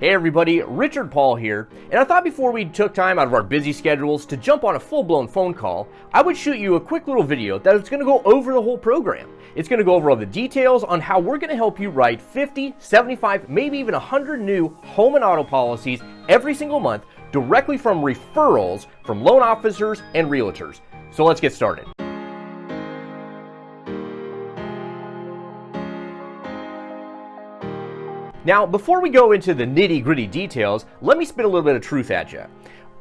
Hey everybody, Richard Paul here, and I thought before we took time out of our busy schedules to jump on a full-blown phone call, I would shoot you a quick little video that is going to go over the whole program. It's going to go over all the details on how we're going to help you write 50, 75, maybe even 100 new home and auto policies every single month directly from referrals from loan officers and realtors. So let's get started. Now, before we go into the nitty-gritty details, let me spit a little bit of truth at you.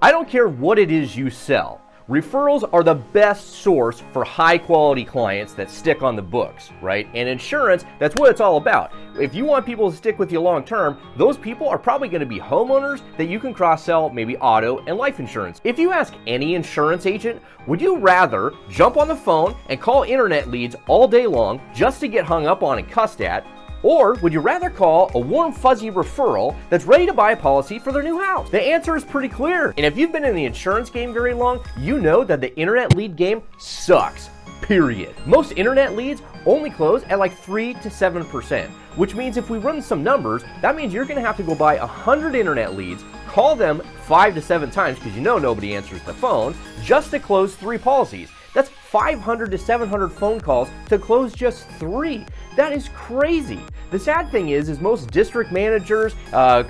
I don't care what it is you sell. Referrals are the best source for high-quality clients that stick on the books, right? And insurance, that's what it's all about. If you want people to stick with you long-term, those people are probably going to be homeowners that you can cross-sell maybe auto and life insurance. If you ask any insurance agent, would you rather jump on the phone and call internet leads all day long just to get hung up on and cussed at? Or would you rather call a warm, fuzzy referral that's ready to buy a policy for their new house? The answer is pretty clear. And if you've been in the insurance game very long, you know that the internet lead game sucks, period. Most internet leads only close at like 3 to 7%, which means if we run some numbers, that means you're gonna have to go buy 100 internet leads, call them 5 to 7 times because you know nobody answers the phone, just to close 3 policies. That's 500 to 700 phone calls to close just 3. That is crazy. The sad thing is most district managers,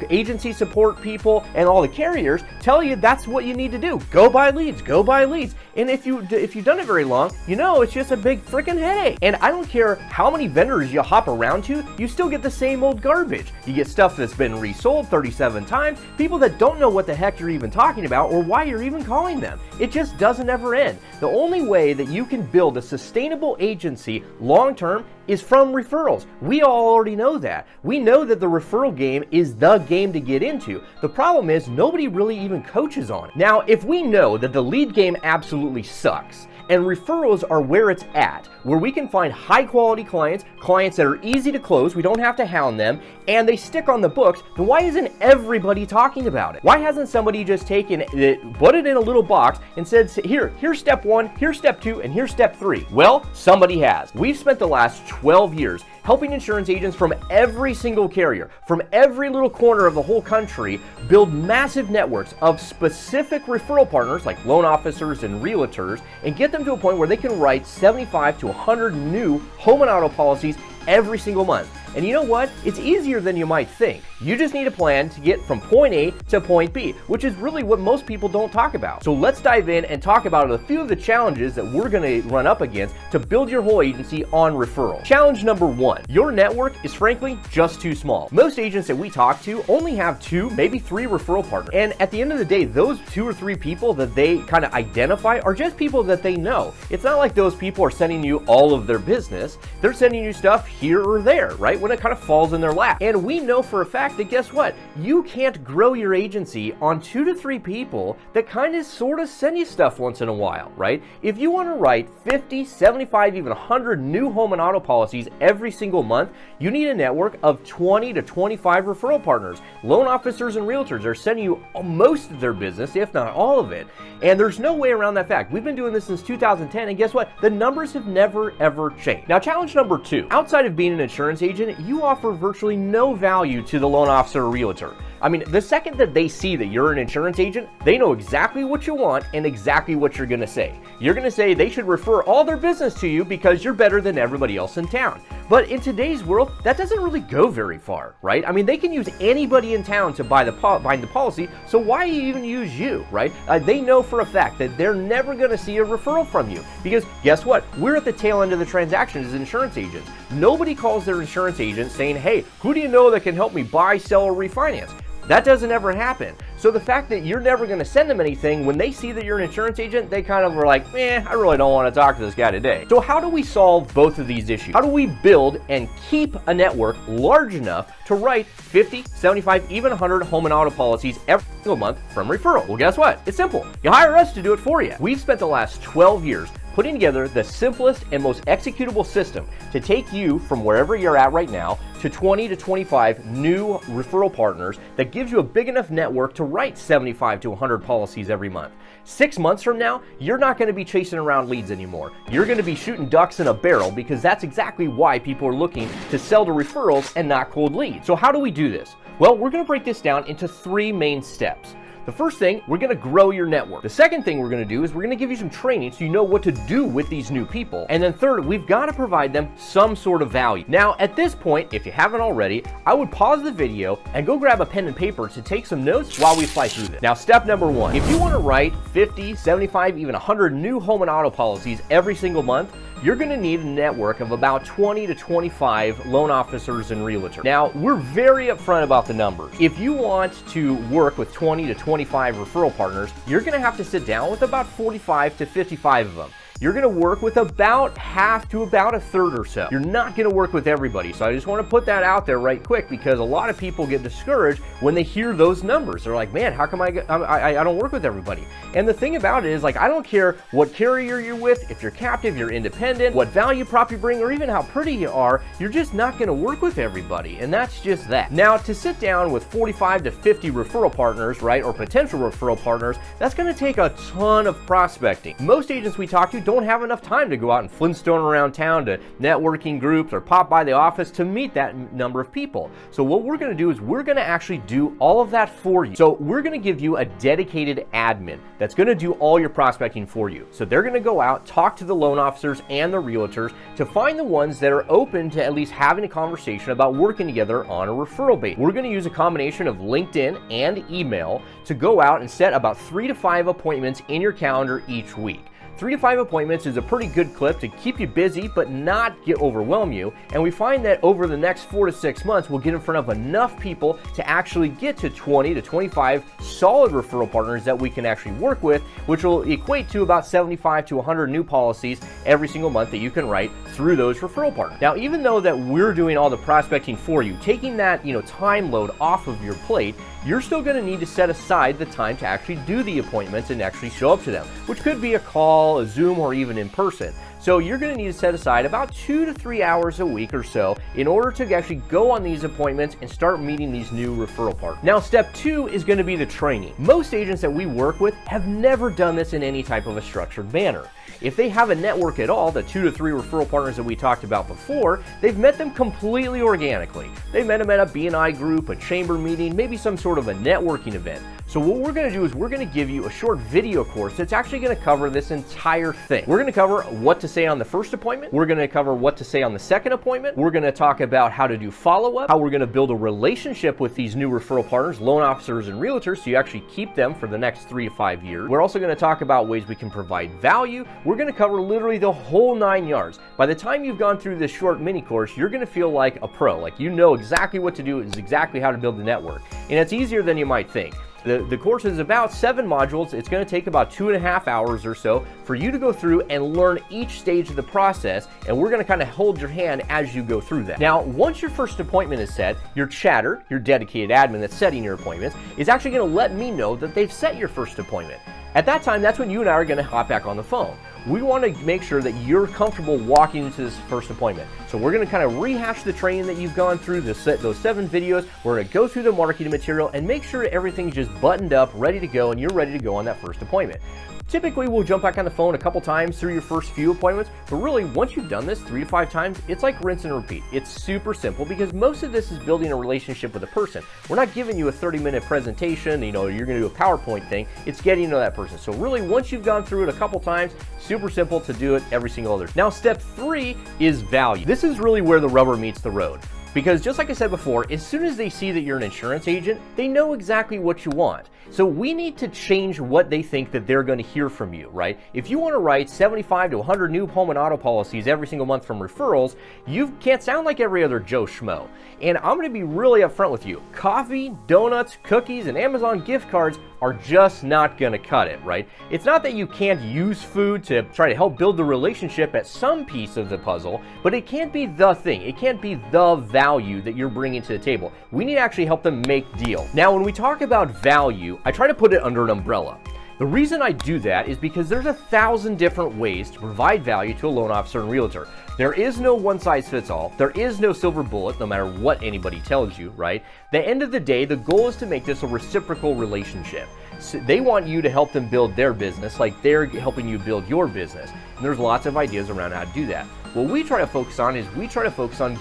agency support people, and all the carriers tell you that's what you need to do. Go buy leads, go buy leads. And if you've done it very long, you know it's just a big freaking headache. And I don't care how many vendors you hop around to, you still get the same old garbage. You get stuff that's been resold 37 times, people that don't know what the heck you're even talking about or why you're even calling them. It just doesn't ever end. The only way that you can build a sustainable agency long-term is from referrals. We all already know that. We know that the referral game is the game to get into. The problem is nobody really even coaches on it. Now, if we know that the lead game absolutely sucks, and referrals are where it's at, where we can find high quality clients that are easy to close, we don't have to hound them, and they stick on the books, then why isn't everybody talking about it? Why hasn't somebody just taken it, put it in a little box and said, here's step 1, here's step 2, and here's step 3? Well, somebody has. We've spent the last 12 years helping insurance agents from every single carrier, from every little corner of the whole country, build massive networks of specific referral partners like loan officers and realtors, and get them to a point where they can write 75 to 100 new home and auto policies every single month. And you know what? It's easier than you might think. You just need a plan to get from point A to point B, which is really what most people don't talk about. So let's dive in and talk about a few of the challenges that we're going to run up against to build your whole agency on referral. Challenge number 1, your network is frankly just too small. Most agents that we talk to only have 2, maybe 3 referral partners. And at the end of the day, those 2 or 3 people that they kind of identify are just people that they know. It's not like those people are sending you all of their business. They're sending you stuff here or there, right? When it kind of falls in their lap. And we know for a fact that guess what? You can't grow your agency on 2 to 3 people that kind of sort of send you stuff once in a while, right? If you want to write 50, 75, even 100 new home and auto policies every single month, you need a network of 20 to 25 referral partners. Loan officers and realtors are sending you most of their business, if not all of it. And there's no way around that fact. We've been doing this since 2010, and guess what? The numbers have never, ever changed. Now, challenge number 2. Outside of being an insurance agent, you offer virtually no value to the loan officer or realtor. I mean, the second that they see that you're an insurance agent, they know exactly what you want and exactly what you're gonna say. You're gonna say they should refer all their business to you because you're better than everybody else in town. But in today's world, that doesn't really go very far, right? I mean, they can use anybody in town to bind the policy, so why even use you, right? They know for a fact that they're never gonna see a referral from you because guess what? We're at the tail end of the transaction as insurance agents. Nobody calls their insurance agent saying, hey, who do you know that can help me buy, sell, or refinance? That doesn't ever happen. So the fact that you're never going to send them anything, when they see that you're an insurance agent, they kind of are like, I really don't want to talk to this guy today. So how do we solve both of these issues? How do we build and keep a network large enough to write 50, 75, even 100 home and auto policies every single month from referral? Well, guess what? It's simple. You hire us to do it for you. We've spent the last 12 years putting together the simplest and most executable system to take you from wherever you're at right now to 20 to 25 new referral partners that gives you a big enough network to write 75 to 100 policies every month. 6 months from now, you're not going to be chasing around leads anymore. You're going to be shooting ducks in a barrel, because that's exactly why people are looking to sell to referrals and not cold leads. So how do we do this? Well, we're going to break this down into 3 main steps. The first thing, we're going to grow your network. The second thing we're going to do is we're going to give you some training so you know what to do with these new people. And then third, we've got to provide them some sort of value. Now, at this point, if you haven't already, I would pause the video and go grab a pen and paper to take some notes while we fly through this. Now, step number 1, if you want to write 50, 75, even 100 new home and auto policies every single month, you're going to need a network of about 20 to 25 loan officers and realtors. Now, we're very upfront about the numbers. If you want to work with 20 to 25 referral partners, you're going to have to sit down with about 45 to 55 of them. You're going to work with about half to about a third or so. You're not going to work with everybody. So I just want to put that out there right quick, because a lot of people get discouraged when they hear those numbers. They're like, man, how come I don't work with everybody? And the thing about it is, like, I don't care what carrier you're with, if you're captive, you're independent, what value prop you bring, or even how pretty you are, you're just not going to work with everybody. And that's just that. Now, to sit down with 45 to 50 referral partners, right, or potential referral partners, that's going to take a ton of prospecting. Most agents we talk to don't have enough time to go out and Flintstone around town to networking groups or pop by the office to meet that number of people. So what we're going to do is we're going to actually do all of that for you. So we're going to give you a dedicated admin that's going to do all your prospecting for you. So they're going to go out, talk to the loan officers and the realtors to find the ones that are open to at least having a conversation about working together on a referral base. We're going to use a combination of LinkedIn and email to go out and set about 3 to 5 appointments in your calendar each week. 3 to 5 appointments is a pretty good clip to keep you busy but not overwhelm you, and we find that over the next 4 to 6 months we'll get in front of enough people to actually get to 20 to 25 solid referral partners that we can actually work with, which will equate to about 75 to 100 new policies every single month that you can write through those referral partners. Now, even though that we're doing all the prospecting for you, taking that time load off of your plate, you're still going to need to set aside the time to actually do the appointments and actually show up to them, which could be a call, a Zoom, or even in person. So you're going to need to set aside about 2 to 3 hours a week or so in order to actually go on these appointments and start meeting these new referral partners. Now, step 2 is going to be the training. Most agents that we work with have never done this in any type of a structured manner. If they have a network at all, the 2 to 3 referral partners that we talked about before, they've met them completely organically. They met them at a B&I group, a chamber meeting, maybe some sort of a networking event. So what we're going to do is we're going to give you a short video course that's actually going to cover this entire thing. We're going to cover what to say on the first appointment. We're going to cover what to say on the second appointment. We're going to talk about how to do follow-up, how we're going to build a relationship with these new referral partners, loan officers, and realtors, so you actually keep them for the next 3 to 5 years. We're also going to talk about ways we can provide value. We're going to cover literally the whole 9 yards. By the time you've gone through this short mini course, you're going to feel like a pro, like you know exactly what to do, is exactly how to build the network. And it's easier than you might think. The course is about 7 modules. It's going to take about 2.5 hours or so for you to go through and learn each stage of the process, and we're going to kind of hold your hand as you go through that. Now, once your first appointment is set, your chatter, your dedicated admin that's setting your appointments, is actually going to let me know that they've set your first appointment. At that time, that's when you and I are going to hop back on the phone. We want to make sure that you're comfortable walking into this first appointment. So we're going to kind of rehash the training that you've gone through, those 7 videos. We're going to go through the marketing material and make sure everything's just buttoned up, ready to go, and you're ready to go on that first appointment. Typically, we'll jump back on the phone a couple times through your first few appointments, but really, once you've done this 3 to 5 times, it's like rinse and repeat. It's super simple because most of this is building a relationship with a person. We're not giving you a 30-minute presentation, you're going to do a PowerPoint thing. It's getting to know that person. So really, once you've gone through it a couple times, super simple to do it every single other. Now, step 3 is value. This is really where the rubber meets the road. Because just like I said before, as soon as they see that you're an insurance agent, they know exactly what you want. So we need to change what they think that they're going to hear from you, right? If you want to write 75 to 100 new home and auto policies every single month from referrals, you can't sound like every other Joe Schmo. And I'm going to be really upfront with you. Coffee, donuts, cookies, and Amazon gift cards are just not going to cut it, right? It's not that you can't use food to try to help build the relationship at some piece of the puzzle, but it can't be the thing. It can't be the value that you're bringing to the table. We need to actually help them make deal. Now, when we talk about value, I try to put it under an umbrella. The reason I do that is because there's 1,000 different ways to provide value to a loan officer and realtor. There is no one size fits all. There is no silver bullet, no matter what anybody tells you, right? The end of the day, the goal is to make this a reciprocal relationship. So they want you to help them build their business like they're helping you build your business. And there's lots of ideas around how to do that. What we try to focus on is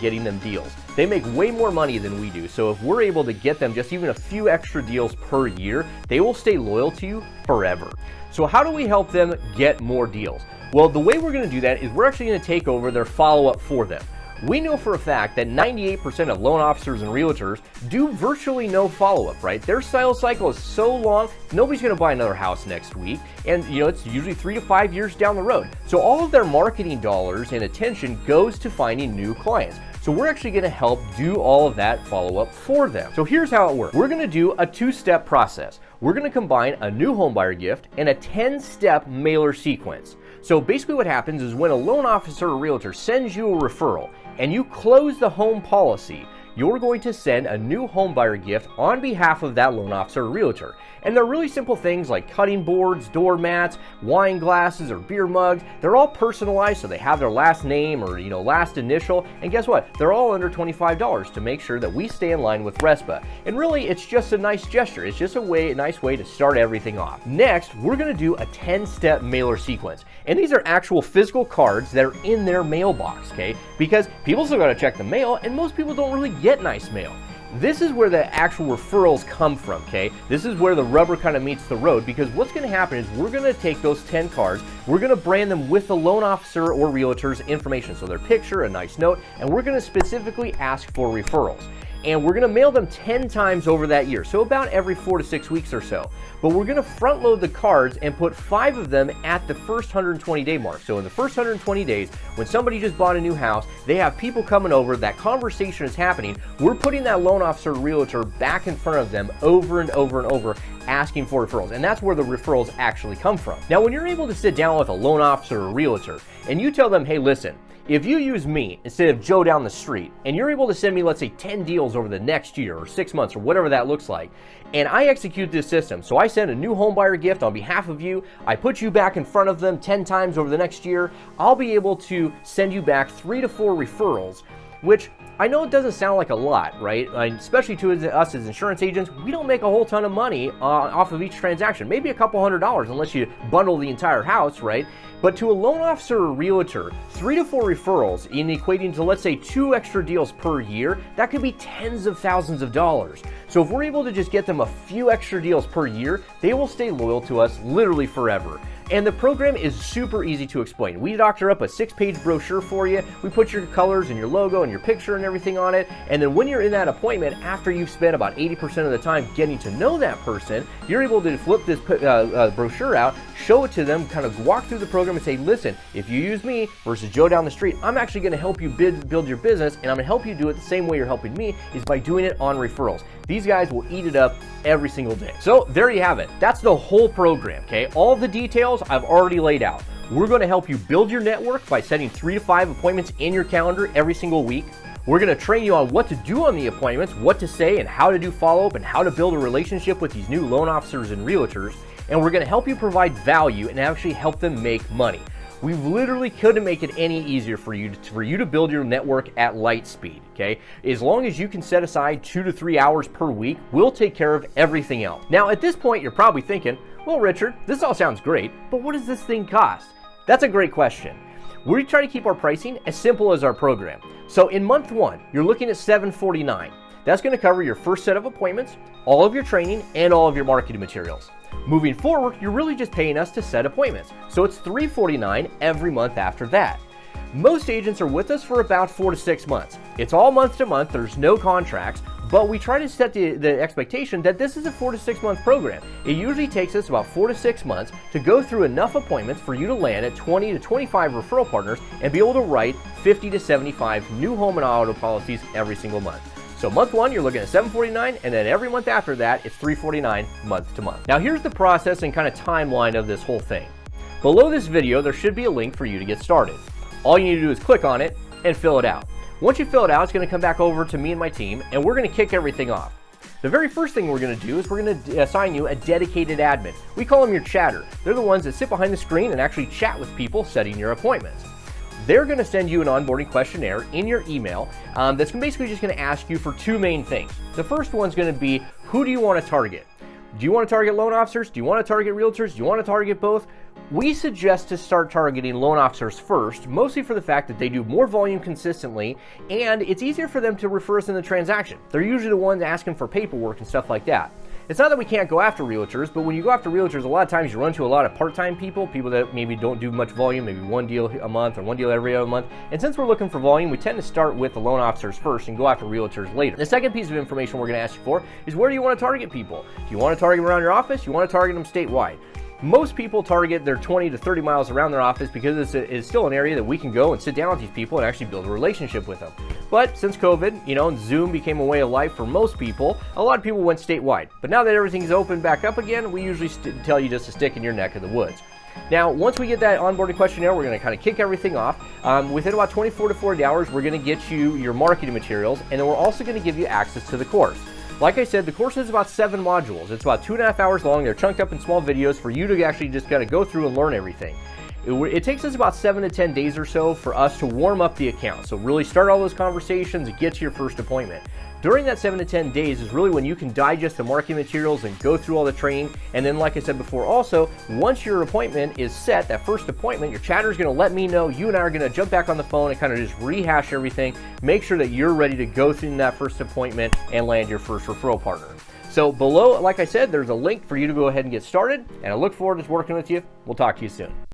getting them deals. They make way more money than we do. So if we're able to get them just even a few extra deals per year, they will stay loyal to you forever. So how do we help them get more deals? Well, the way we're going to do that is we're actually going to take over their follow-up for them. We know for a fact that 98% of loan officers and realtors do virtually no follow-up, right? Their sales cycle is so long, nobody's going to buy another house next week. And it's usually 3 to 5 years down the road. So all of their marketing dollars and attention goes to finding new clients. So we're actually going to help do all of that follow-up for them. So here's how it works. We're going to do a 2-step process. We're going to combine a new homebuyer gift and a 10-step mailer sequence. So basically what happens is when a loan officer or realtor sends you a referral and you close the home policy, you're going to send a new homebuyer gift on behalf of that loan officer or realtor. And they're really simple things like cutting boards, doormats, wine glasses, or beer mugs. They're all personalized, so they have their last name or last initial. And guess what? They're all under $25 to make sure that we stay in line with RESPA. And really, it's just a nice gesture. It's just a nice way to start everything off. Next, we're going to do a 10-step mailer sequence. And these are actual physical cards that are in their mailbox, okay? Because people still got to check the mail, and most people don't really get nice mail. This is where the actual referrals come from, okay? This is where the rubber kind of meets the road, because what's going to happen is we're going to take those 10 cards, we're going to brand them with the loan officer or realtor's information, so their picture, a nice note, and we're going to specifically ask for referrals. And we're going to mail them 10 times over that year, so about every 4 to 6 weeks or so. But we're going to front load the cards and put 5 of them at the first 120-day mark. So in the first 120 days, when somebody just bought a new house, they have people coming over, that conversation is happening, we're putting that loan officer or realtor back in front of them over and over and over, asking for referrals. And that's where the referrals actually come from. Now, when you're able to sit down with a loan officer or realtor and you tell them, hey, listen, if you use me instead of Joe down the street, and you're able to send me, let's say, 10 deals over the next year or 6 months or whatever that looks like, and I execute this system, so I send a new homebuyer gift on behalf of you, I put you back in front of them 10 times over the next year, I'll be able to send you back 3 to 4 referrals, which I know it doesn't sound like a lot, right? Especially to us as insurance agents, we don't make a whole ton of money off of each transaction. Maybe a couple $100 unless you bundle the entire house, right? But to a loan officer or realtor, 3 to 4 referrals in equating to, let's say, 2 extra deals per year, that could be tens of thousands of dollars. So if we're able to just get them a few extra deals per year, they will stay loyal to us literally forever. And the program is super easy to explain. We doctor up a 6-page brochure for you. We put your colors and your logo and your picture and everything on it. And then when you're in that appointment, after you've spent about 80% of the time getting to know that person, you're able to flip this brochure out, show it to them, kind of walk through the program and say, listen, if you use me versus Joe down the street, I'm actually going to help you build your business, and I'm going to help you do it the same way you're helping me, is by doing it on referrals. These guys will eat it up every single day. So there you have it. That's the whole program, okay? All the details I've already laid out. We're going to help you build your network by setting 3 to 5 appointments in your calendar every single week. We're going to train you on what to do on the appointments, what to say, and how to do follow-up, and how to build a relationship with these new loan officers and realtors. And we're going to help you provide value and actually help them make money. We literally couldn't make it any easier for you to build your network at light speed, okay? As long as you can set aside 2 to 3 hours per week, we'll take care of everything else. Now, at this point, you're probably thinking, well, Richard, this all sounds great, but what does this thing cost? That's a great question. We try to keep our pricing as simple as our program. So in month 1, you're looking at $749. That's going to cover your first set of appointments, all of your training, and all of your marketing materials. Moving forward, you're really just paying us to set appointments. So it's $349 every month after that. Most agents are with us for about 4 to 6 months. It's all month to month, there's no contracts, but we try to set the expectation that this is a 4 to 6 month program. It usually takes us about 4 to 6 months to go through enough appointments for you to land at 20 to 25 referral partners and be able to write 50 to 75 new home and auto policies every single month. So month 1, you're looking at $749, and then every month after that, it's $349 month to month. Now here's the process and kind of timeline of this whole thing. Below this video, there should be a link for you to get started. All you need to do is click on it and fill it out. Once you fill it out, it's going to come back over to me and my team, and we're going to kick everything off. The very first thing we're going to do is we're going to assign you a dedicated admin. We call them your chatter. They're the ones that sit behind the screen and actually chat with people setting your appointments. They're going to send you an onboarding questionnaire in your email that's basically just going to ask you for two main things. The first one's going to be, who do you want to target? Do you want to target loan officers? Do you want to target realtors? Do you want to target both? We suggest to start targeting loan officers first, mostly for the fact that they do more volume consistently and it's easier for them to refer us in the transaction. They're usually the ones asking for paperwork and stuff like that. It's not that we can't go after realtors, but when you go after realtors, a lot of times you run into a lot of part-time people that maybe don't do much volume, maybe one deal a month or one deal every other month. And since we're looking for volume, we tend to start with the loan officers first and go after realtors later. The second piece of information we're going to ask you for is, where do you want to target people? Do you want to target them around your office? You want to target them statewide? Most people target their 20 to 30 miles around their office because it's still an area that we can go and sit down with these people and actually build a relationship with them. But since COVID, and Zoom became a way of life for most people, a lot of people went statewide. But now that everything's opened back up again, we usually tell you just to stick in your neck of the woods. Now, once we get that onboarding questionnaire, we're going to kind of kick everything off. Within about 24 to 40 hours, we're going to get you your marketing materials, and then we're also going to give you access to the course. Like I said, the course is about 7 modules. It's about 2.5 hours long. They're chunked up in small videos for you to actually just kind of go through and learn everything. It takes us about 7 to 10 days or so for us to warm up the account. So really start all those conversations and get to your first appointment. During that 7 to 10 days is really when you can digest the marketing materials and go through all the training. And then, like I said before, also, once your appointment is set, that first appointment, your chatter is going to let me know. You and I are going to jump back on the phone and kind of just rehash everything. Make sure that you're ready to go through that first appointment and land your first referral partner. So below, like I said, there's a link for you to go ahead and get started. And I look forward to working with you. We'll talk to you soon.